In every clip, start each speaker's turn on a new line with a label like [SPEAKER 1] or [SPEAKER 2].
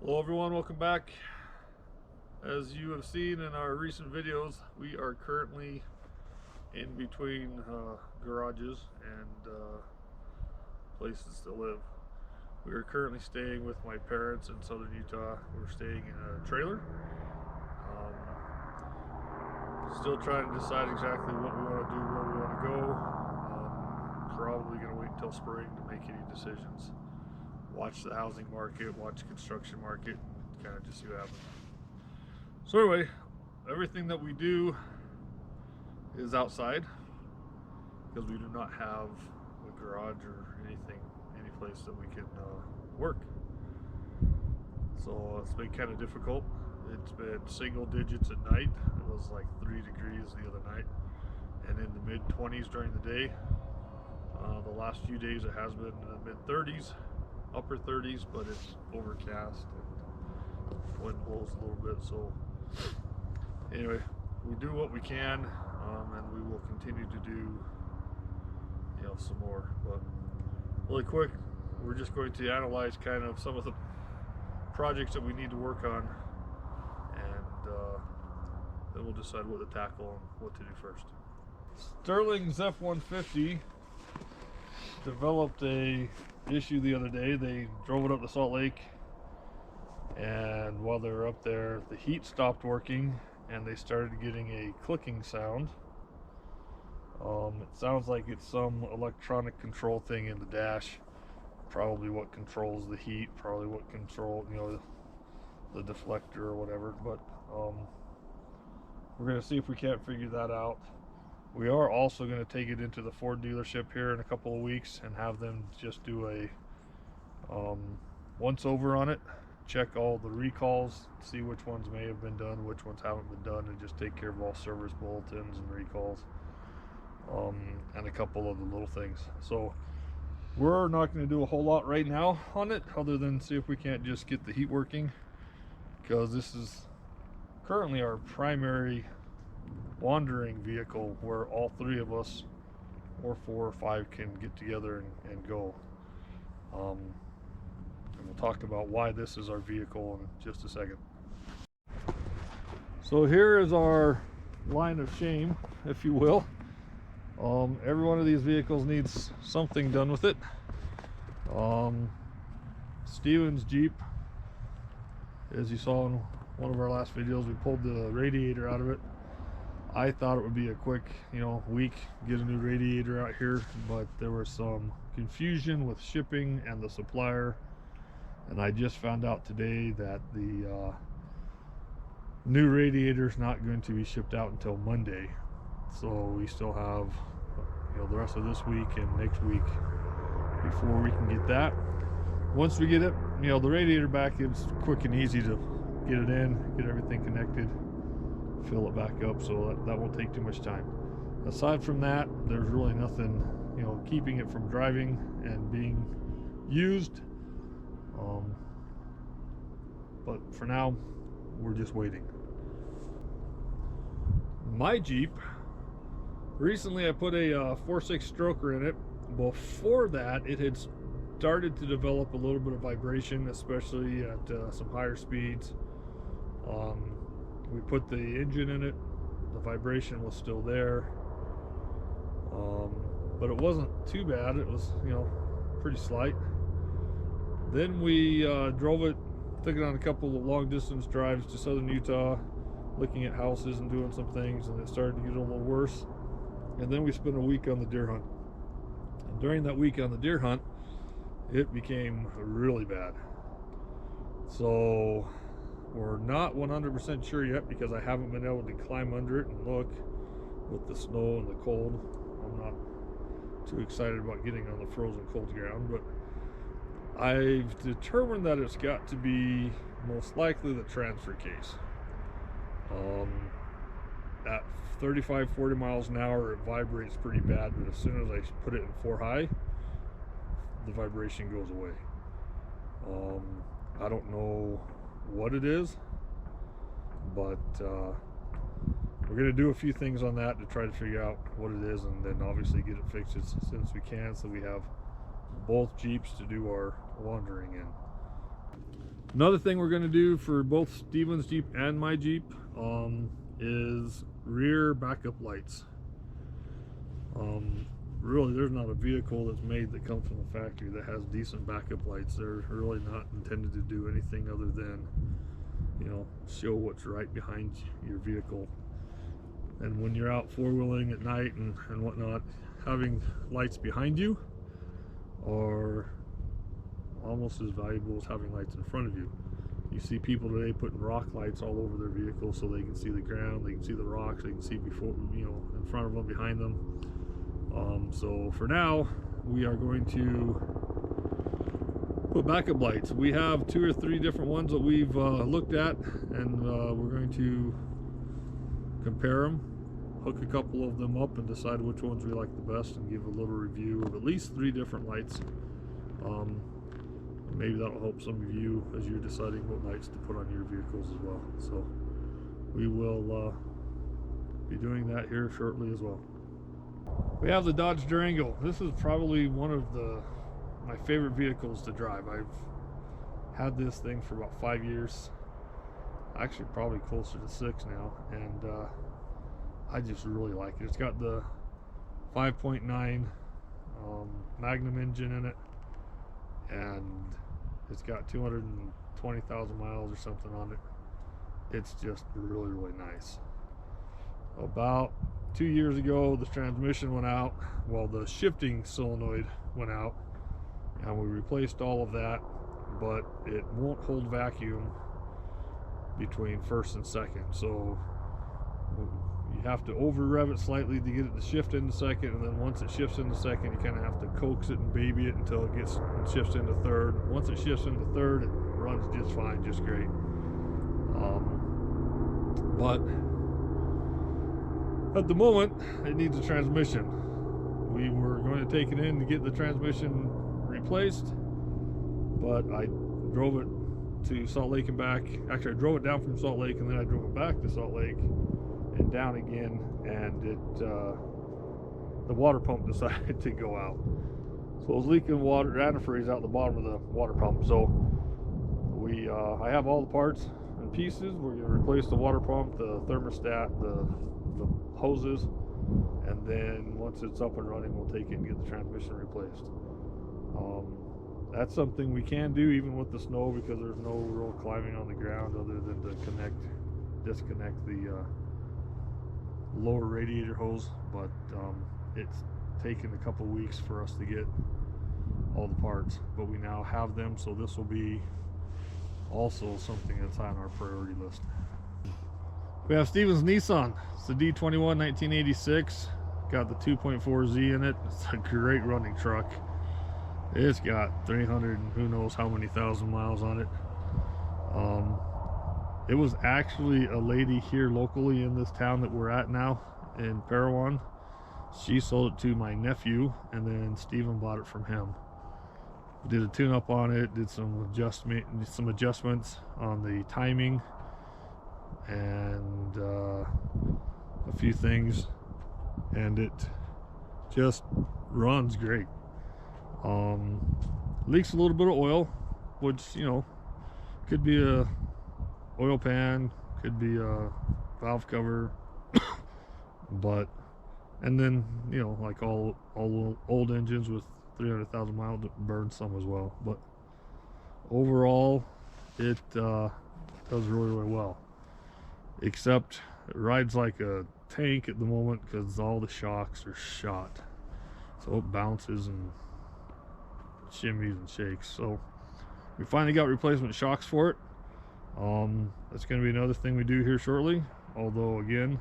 [SPEAKER 1] Hello everyone, welcome back. As you have seen in our recent videos, we are currently in between garages and places to live. We are currently staying with my parents in southern Utah. We're staying in a trailer. Still trying to decide exactly what we want to do, where we want to go. Probably going to wait until spring to make any decisions. Watch the housing market, watch the construction market, kind of just see what happens. So anyway, everything that we do is outside because we do not have a garage or anything, any place that we can work. So it's been kind of difficult. It's been single digits at night. It was like 3 degrees the other night, and in the mid 20s during the day. The last few days it has been in the mid 30s, upper 30s, but it's overcast and wind blows a little bit. So anyway, we do what we can, and we will continue to do some more. But really quick, we're just going to analyze kind of some of the projects that we need to work on, and then we'll decide what to tackle and what to do first. Sterling's F-150 developed a issue the other day. They drove it up to Salt Lake, and while they were up there, the heat stopped working and they started getting a clicking sound. It sounds like it's some electronic control thing in the dash, probably what controls the heat, probably what control the deflector or whatever. But we're going to see if we can't figure that out. We are also going to take it into the Ford dealership here in a couple of weeks and have them just do a once over on it, check all the recalls, see which ones may have been done, which ones haven't been done, and just take care of all service bulletins and recalls, and a couple of the little things. So we're not going to do a whole lot right now on it other than see if we can't just get the heat working, because this is currently our primary wandering vehicle where all three of us, or 4 or 5, can get together and go. And we'll talk about why this is our vehicle in just a second. So here is our line of shame, if you will. Every one of these vehicles needs something done with it. Steven's Jeep, as you saw in one of our last videos, we pulled the radiator out of it. I thought it would be a quick, week, get a new radiator out here, but there was some confusion with shipping and the supplier, and I just found out today that the new radiator is not going to be shipped out until Monday. So we still have the rest of this week and next week before we can get that. Once we get it, the radiator back, it's quick and easy to get it in, get everything connected, fill it back up, so that won't take too much time. Aside from that, there's really nothing keeping it from driving and being used, but for now we're just waiting. My Jeep, recently I put a 4.6 stroker in it. Before that, it had started to develop a little bit of vibration, especially at some higher speeds. We put the engine in it, the vibration was still there, but it wasn't too bad. It was pretty slight. Then we drove it, took it on a couple of long distance drives to southern Utah, looking at houses and doing some things, and it started to get a little worse. And then we spent a week on the deer hunt, and during that week on the deer hunt, it became really bad. So we're not 100% sure yet, because I haven't been able to climb under it and look with the snow and the cold. I'm not too excited about getting on the frozen cold ground, but I've determined that it's got to be most likely the transfer case. At 35-40 miles an hour, it vibrates pretty bad, but as soon as I put it in 4 high, the vibration goes away. I don't know what it is, but we're going to do a few things on that to try to figure out what it is, and then obviously get it fixed as soon as we can, so we have both Jeeps to do our wandering in. Another thing we're going to do for both Steven's Jeep and my Jeep is rear backup lights. Really, there's not a vehicle that's made that comes from the factory that has decent backup lights. They're really not intended to do anything other than, you know, show what's right behind your vehicle. And when you're out four-wheeling at night and whatnot, having lights behind you are almost as valuable as having lights in front of you. You see people today putting rock lights all over their vehicles so they can see the ground, they can see the rocks, they can see before, you know, in front of them, behind them. So for now, we are going to put backup lights. We have 2 or 3 different ones that we've looked at, and we're going to compare them, hook a couple of them up, and decide which ones we like the best, and give a little review of at least 3 different lights. Maybe that'll help some of you as you're deciding what lights to put on your vehicles as well. So we will be doing that here shortly as well. We have the Dodge Durango. This is probably one of my favorite vehicles to drive. I've had this thing for about 5 years, actually probably closer to 6 now, and I just really like it. It's got the 5.9 Magnum engine in it, and it's got 220,000 miles or something on it. It's just really nice. About 2 years ago, the transmission went out. Well, the shifting solenoid went out, and we replaced all of that, but it won't hold vacuum between first and second. So you have to over rev it slightly to get it to shift into second, and then once it shifts into second, you kind of have to coax it and baby it until it shifts into third. Once it shifts into third, it runs just fine, just great. But at the moment, it needs a transmission. We were going to take it in to get the transmission replaced, but I drove it to Salt Lake and back. Actually, I drove it down from Salt Lake, and then I drove it back to Salt Lake and down again, and the water pump decided to go out. So it was leaking water, antifreeze out the bottom of the water pump. So I have all the parts and pieces. We're going to replace the water pump, the thermostat, the hoses, and then once it's up and running, we'll take it and get the transmission replaced. That's something we can do even with the snow, because there's no real climbing on the ground other than to disconnect the lower radiator hose. But it's taken a couple weeks for us to get all the parts, but we now have them, so this will be also something that's on our priority list. We have Steven's Nissan. It's the D21 1986. Got the 2.4Z in it. It's a great running truck. It's got 300 and who knows how many thousand miles on it. It was actually a lady here locally in this town that we're at now in Parowan. She sold it to my nephew, and then Steven bought it from him. Did a tune-up on it, did some adjustments on the timing and a few things, and it just runs great. Leaks a little bit of oil, which, you know, could be a oil pan, could be a valve cover, but, and then, you know, like all old engines with 300,000 miles, it burns some as well. But overall, it does really well, except it rides like a tank at the moment because all the shocks are shot, so it bounces and shimmies and shakes. So we finally got replacement shocks for it. That's going to be another thing we do here shortly, although again,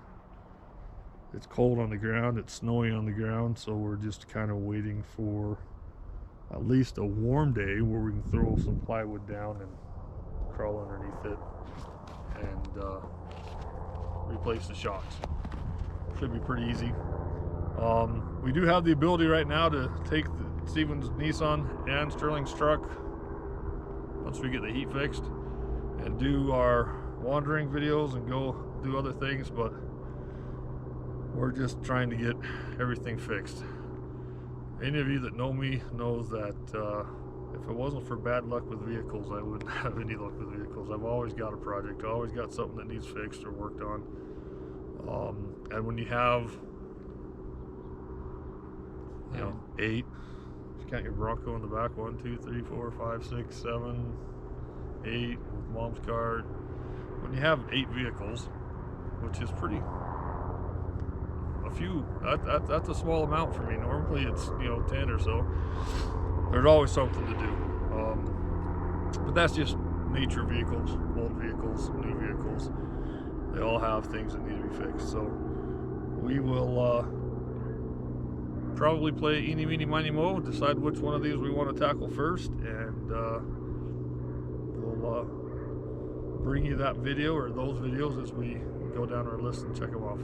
[SPEAKER 1] it's cold on the ground, it's snowy on the ground, so we're just kind of waiting for at least a warm day where we can throw some plywood down and crawl underneath it and replace the shocks. Should be pretty easy. We do have the ability right now to take the Steven's Nissan and Sterling's truck, once we get the heat fixed, and do our wandering videos and go do other things, but we're just trying to get everything fixed. Any of you that know me knows that if it wasn't for bad luck with vehicles, I wouldn't have any luck with vehicles. I've always got a project, I've always got something that needs fixed or worked on. And when you have, you know, 8, if you count your Bronco in the back, 1, 2, 3, 4, 5, 6, 7, 8 with mom's car. When you have 8 vehicles, which is pretty, a few, that's a small amount for me. Normally it's, you know, 10 or so. There's always something to do. But that's just nature. Vehicles, old vehicles, new vehicles, they all have things that need to be fixed. So we will probably play eeny, meeny, miny, mo, decide which one of these we want to tackle first, and we'll bring you that video or those videos as we go down our list and check them off.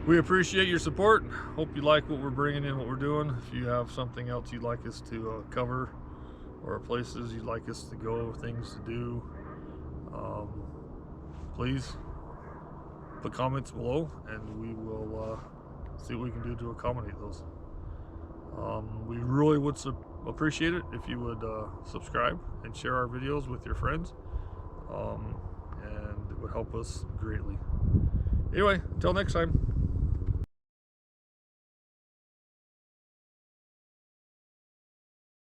[SPEAKER 1] We appreciate your support. Hope you like what we're bringing in, what we're doing. If you have something else you'd like us to cover, or places you'd like us to go, things to do, please put comments below, and we will see what we can do to accommodate those. We really would appreciate it if you would subscribe and share our videos with your friends, and it would help us greatly. Anyway, until next time.